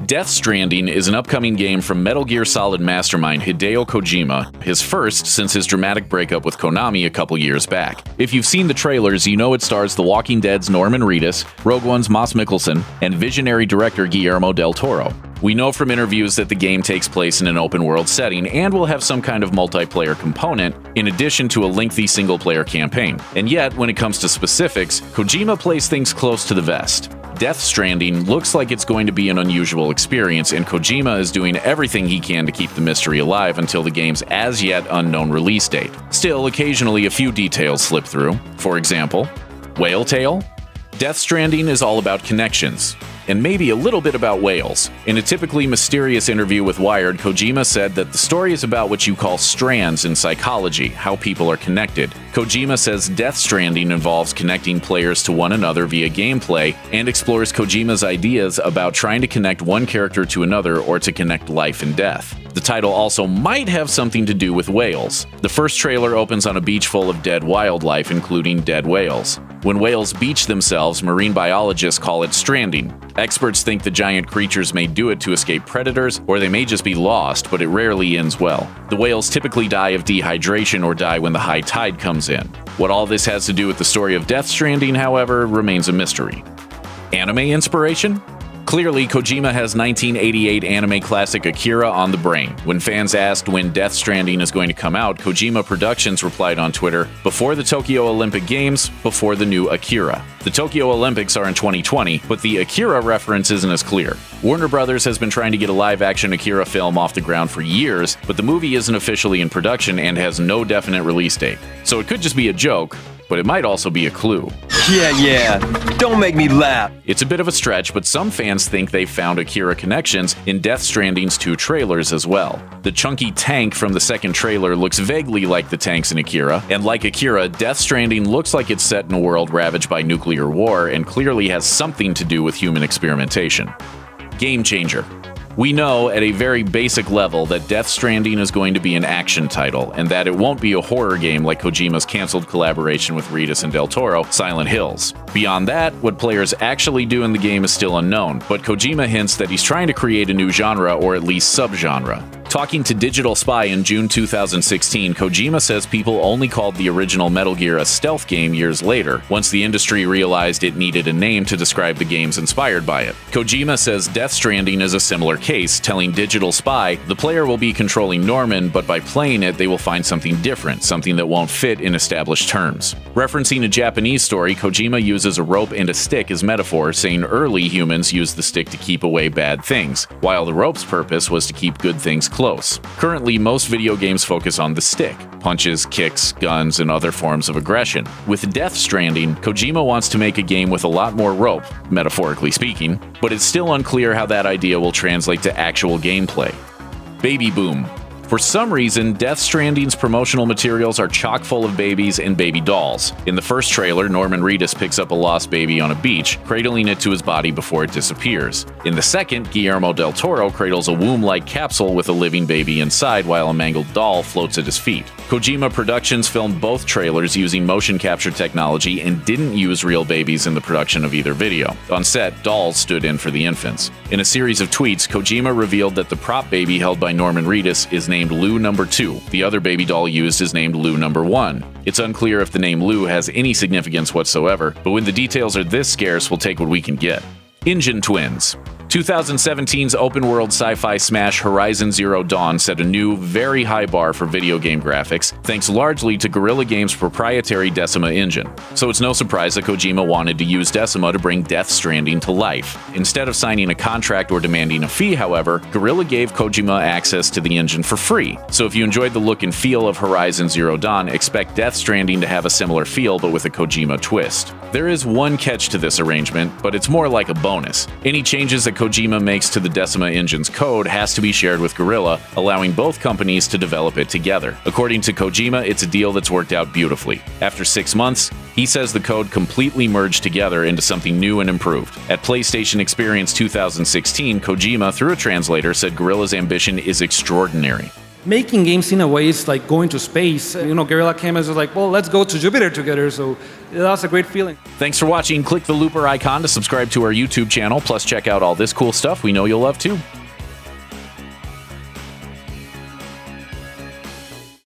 Death Stranding is an upcoming game from Metal Gear Solid mastermind Hideo Kojima, his first since his dramatic breakup with Konami a couple years back. If you've seen the trailers, you know it stars The Walking Dead's Norman Reedus, Rogue One's Mads Mikkelsen, and visionary director Guillermo del Toro. We know from interviews that the game takes place in an open-world setting and will have some kind of multiplayer component, in addition to a lengthy single-player campaign. And yet, when it comes to specifics, Kojima plays things close to the vest. Death Stranding looks like it's going to be an unusual experience, and Kojima is doing everything he can to keep the mystery alive until the game's as-yet unknown release date. Still, occasionally a few details slip through. For example, whale tail? Death Stranding is all about connections, and maybe a little bit about whales. In a typically mysterious interview with Wired, Kojima said that the story is about what you call strands in psychology, how people are connected. Kojima says Death Stranding involves connecting players to one another via gameplay, and explores Kojima's ideas about trying to connect one character to another or to connect life and death. The title also might have something to do with whales. The first trailer opens on a beach full of dead wildlife, including dead whales. When whales beach themselves, marine biologists call it stranding. Experts think the giant creatures may do it to escape predators, or they may just be lost, but it rarely ends well. The whales typically die of dehydration or die when the high tide comes in. What all this has to do with the story of Death Stranding, however, remains a mystery. Anime inspiration? Clearly, Kojima has 1988 anime classic Akira on the brain. When fans asked when Death Stranding is going to come out, Kojima Productions replied on Twitter, "Before the Tokyo Olympic Games, before the new Akira." The Tokyo Olympics are in 2020, but the Akira reference isn't as clear. Warner Brothers has been trying to get a live-action Akira film off the ground for years, but the movie isn't officially in production and has no definite release date. So it could just be a joke, but it might also be a clue. Yeah, don't make me laugh. It's a bit of a stretch, but some fans think they found Akira connections in Death Stranding's 2 trailers as well. The chunky tank from the second trailer looks vaguely like the tanks in Akira, and like Akira, Death Stranding looks like it's set in a world ravaged by nuclear war and clearly has something to do with human experimentation. Gamechanger. We know at a very basic level that Death Stranding is going to be an action title, and that it won't be a horror game like Kojima's canceled collaboration with Reedus and Del Toro, Silent Hills. Beyond that, what players actually do in the game is still unknown, but Kojima hints that he's trying to create a new genre, or at least subgenre. Talking to Digital Spy in June 2016, Kojima says people only called the original Metal Gear a stealth game years later, once the industry realized it needed a name to describe the games inspired by it. Kojima says Death Stranding is a similar case, telling Digital Spy the player will be controlling Norman, but by playing it they will find something different, something that won't fit in established terms. Referencing a Japanese story, Kojima uses a rope and a stick as metaphor, saying early humans used the stick to keep away bad things, while the rope's purpose was to keep good things close. Currently, most video games focus on the stick, punches, kicks, guns, and other forms of aggression. With Death Stranding, Kojima wants to make a game with a lot more rope, metaphorically speaking, but it's still unclear how that idea will translate to actual gameplay. Baby boom. For some reason, Death Stranding's promotional materials are chock full of babies and baby dolls. In the first trailer, Norman Reedus picks up a lost baby on a beach, cradling it to his body before it disappears. In the second, Guillermo del Toro cradles a womb-like capsule with a living baby inside while a mangled doll floats at his feet. Kojima Productions filmed both trailers using motion capture technology and didn't use real babies in the production of either video. On set, dolls stood in for the infants. In a series of tweets, Kojima revealed that the prop baby held by Norman Reedus is named Lou No. 2. The other baby doll used is named Lou No. 1. It's unclear if the name Lou has any significance whatsoever, but when the details are this scarce, we'll take what we can get. Engine Twins. 2017's open-world sci-fi smash Horizon Zero Dawn set a new, very high bar for video game graphics, thanks largely to Guerrilla Games' proprietary Decima engine. So it's no surprise that Kojima wanted to use Decima to bring Death Stranding to life. Instead of signing a contract or demanding a fee, however, Guerrilla gave Kojima access to the engine for free. So if you enjoyed the look and feel of Horizon Zero Dawn, expect Death Stranding to have a similar feel, but with a Kojima twist. There is one catch to this arrangement, but it's more like a bonus. Any changes that Kojima makes to the Decima engine's code has to be shared with Guerrilla, allowing both companies to develop it together. According to Kojima, it's a deal that's worked out beautifully. After 6 months, he says the code completely merged together into something new and improved. At PlayStation Experience 2016, Kojima, through a translator, said Guerrilla's ambition is extraordinary. making games in a way is like going to space. You know, Guerrilla Cameras was like, well, let's go to Jupiter together. So that was a great feeling. Thanks for watching. Click the looper icon to subscribe to our YouTube channel. Plus, check out all this cool stuff we know you'll love too.